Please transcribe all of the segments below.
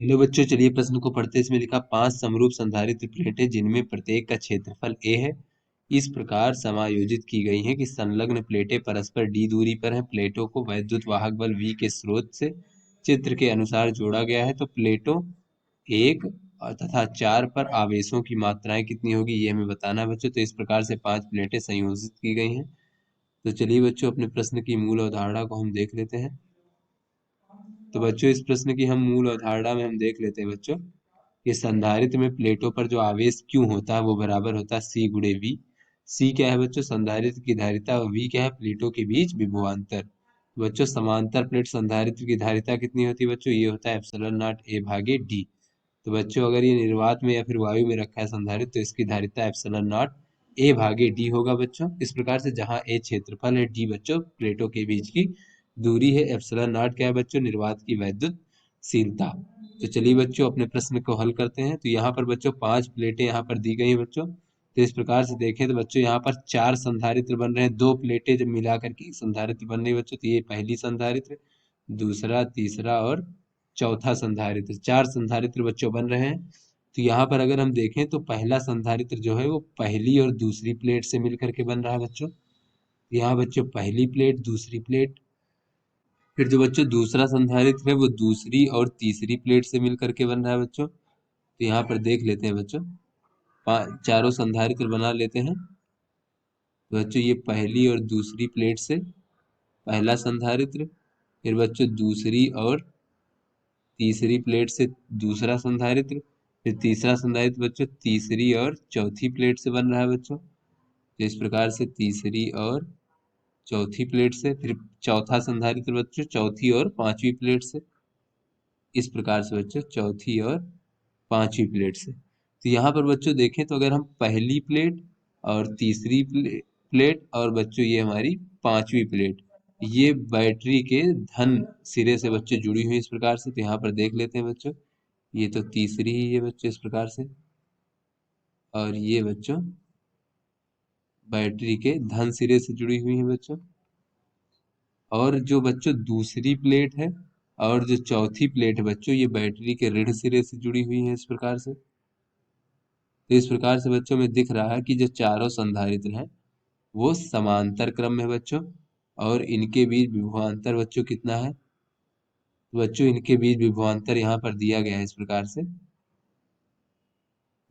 Hello बच्चों, चलिए प्रश्न को पढ़ते हैं। इसमें लिखा 5 समरूप संधारित्र प्लेटें जिनमें प्रत्येक का क्षेत्रफल a है, इस प्रकार समायोजित की गई हैं कि संलग्न प्लेटें परस्पर d दूरी पर हैं। प्लेटों को वैद्युत वाहक बल v के स्रोत से चित्र के अनुसार जोड़ा गया है। तो प्लेटों 1 तथा 4 पर आवेशों की मात्राएं कितनी होगी, ये हमें बताना है बच्चों। तो इस प्रकार से 5 प्लेटें संयोजित की गई हैं। तो चलिए बच्चों, अपने प्रश्न की मूल अवधारणा को हम देख लेते हैं। तो बच्चों, इस प्रश्न की हम मूल अवधारणा में हम देख लेते हैं बच्चों। ये संधारित्र में प्लेटों पर जो आवेश क्यों होता है वो बराबर होता है C गुणे V। C क्या है बच्चों, संधारित्र की धारिता, और V क्या है, प्लेटों के बीच विभवांतर। तो बच्चों, समांतर प्लेट संधारित्र की धारिता कितनी होती है बच्चों, ये होता है एप्सिलॉन नॉट A भागे D। तो बच्चों, अगर ये निर्वात में या फिर वायु में रखा है संधारित्र, तो इसकी धारिता एप्सिलॉन नॉट A भागे D होगा बच्चों। इस प्रकार से जहाँ A क्षेत्रफल है, D बच्चों प्लेटों के बीच की दूरी है, एप्सिलॉन नॉट क्या है बच्चों, निर्वात की वैद्युतशीलता। तो चलिए बच्चों, अपने प्रश्न को हल करते हैं। तो यहाँ पर बच्चों 5 प्लेटें यहाँ पर दी गई हैं बच्चों। तो इस प्रकार से देखें तो बच्चों, यहाँ पर 4 संधारित्र बन रहे हैं। 2 प्लेटें जब मिलाकर के एक संधारित्र बन रही है बच्चों, तो ये पहली संधारित्र, दूसरा, तीसरा और चौथा संधारित्र। 4 संधारित्र बच्चों बन रहे हैं। तो यहाँ पर अगर हम देखें तो पहला संधारित्र जो है वो पहली और दूसरी प्लेट से मिलकर के बन रहा है बच्चों। यहाँ बच्चों पहली प्लेट, दूसरी प्लेट, फिर जो बच्चों दूसरा संधारित्र है वो दूसरी और तीसरी प्लेट से मिलकर के बन रहा है बच्चों। तो यहाँ पर देख लेते हैं बच्चों, चारों संधारित्र बना लेते हैं। तो बच्चों, ये पहली और दूसरी प्लेट से पहला संधारित्र, फिर बच्चों दूसरी और तीसरी प्लेट से दूसरा संधारित्र, फिर तीसरा संधारित्र बच्चों तीसरी और चौथी प्लेट से बन रहा है बच्चों। तो इस प्रकार से तीसरी और चौथी प्लेट से, फिर चौथा संधारित्र बच्चों चौथी और पांचवी प्लेट से। इस प्रकार से बच्चों चौथी और पांचवी प्लेट से। तो यहाँ पर बच्चों देखें तो अगर हम पहली प्लेट और तीसरी प्लेट और बच्चों ये हमारी पांचवी प्लेट, ये बैटरी के धन सिरे से बच्चों जुड़ी हुई इस प्रकार से। तो यहाँ पर देख लेते हैं बच्चों, ये तो तीसरी ही है बच्चों इस प्रकार से, और ये बच्चों बैटरी के धन सिरे से जुड़ी हुई है बच्चों। और जो बच्चों दूसरी प्लेट है और जो चौथी प्लेट है बच्चों, ये बैटरी के ऋण सिरे से जुड़ी हुई है इस प्रकार से। तो इस प्रकार से बच्चों में दिख रहा है कि जो चारों संधारित्र हैं वो समांतर क्रम में है बच्चों, और इनके बीच विभवांतर बच्चों कितना है। तो बच्चों इनके बीच विभवांतर यहाँ पर दिया गया है इस प्रकार से,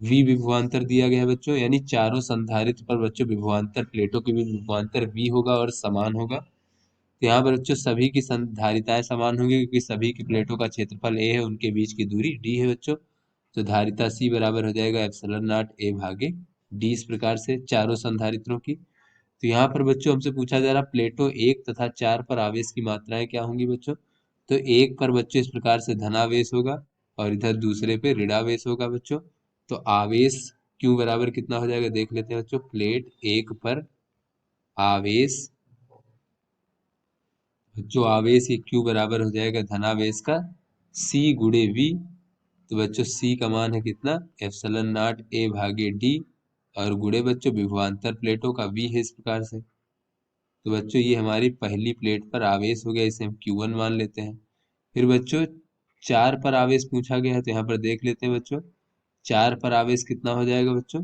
V विभवांतर दिया गया है बच्चों, यानी चारों संधारित्र पर बच्चों विभवांतर, प्लेटों के बीच विभवांतर V होगा और समान होगा। तो यहाँ पर बच्चों सभी की धारिताएं समान होंगी, क्योंकि सभी की प्लेटों का क्षेत्रफल A है, उनके बीच की दूरी D है बच्चों। तो धारिता C बराबर हो जाएगा एप्सिलॉन नॉट A भागे D। इस प्रकार से चारों संधारित्रों की। तो यहाँ पर बच्चों हमसे पूछा जा रहा प्लेटों 1 तथा 4 पर आवेश की मात्राएं क्या होंगी बच्चों। तो 1 पर बच्चों इस प्रकार से धनावेश होगा, और इधर दूसरे पे ऋणावेश होगा बच्चों। तो आवेश Q बराबर कितना हो जाएगा, देख लेते हैं बच्चों। प्लेट 1 पर आवेश, जो आवेश ये Q बराबर हो जाएगा धनावेश का C गुणे V। तो बच्चों C का मान है कितना, एप्सिलॉन नॉट A भागे D, और गुणे बच्चों विभवांतर प्लेटों का V है इस प्रकार से। तो बच्चों ये हमारी पहली प्लेट पर आवेश हो गया, इसे हम Q1 मान लेते हैं। फिर बच्चों 4 पर आवेश पूछा गया है, तो यहाँ पर देख लेते हैं बच्चों 4 पर आवेश कितना हो जाएगा बच्चों।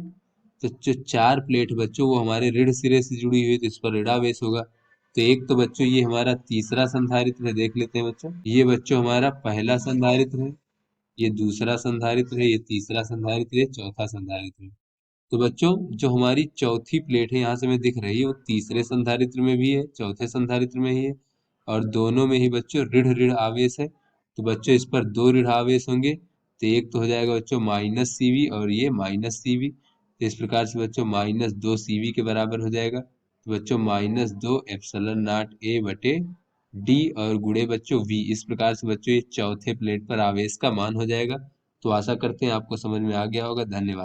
तो जो 4 प्लेट बच्चों वो हमारे ऋण सिरे से जुड़ी हुई है, तो इस पर ऋणावेश होगा। तो एक तो बच्चों ये हमारा तीसरा संधारित्र है, देख लेते हैं बच्चों। ये बच्चों हमारा पहला संधारित्र है, ये दूसरा संधारित्र है, ये तीसरा संधारित्र है, चौथा संधारित्र है। तो बच्चों जो हमारी चौथी प्लेट है यहाँ से हमें दिख रही है, वो तीसरे संधारित्र में भी है, चौथे संधारित्र में ही है, और दोनों में ही बच्चों ऋण ऋण आवेश है। तो बच्चों इस पर 2 ऋण आवेश होंगे, तो एक तो हो जाएगा बच्चों माइनस CV, और ये माइनस CV। तो इस प्रकार से बच्चों -2 CV के बराबर हो जाएगा। तो बच्चों -2 एप्सिलॉन नॉट A बटे D, और गुणे बच्चों V। इस प्रकार से बच्चों ये चौथे प्लेट पर आवेश का मान हो जाएगा। तो आशा करते हैं आपको समझ में आ गया होगा। धन्यवाद।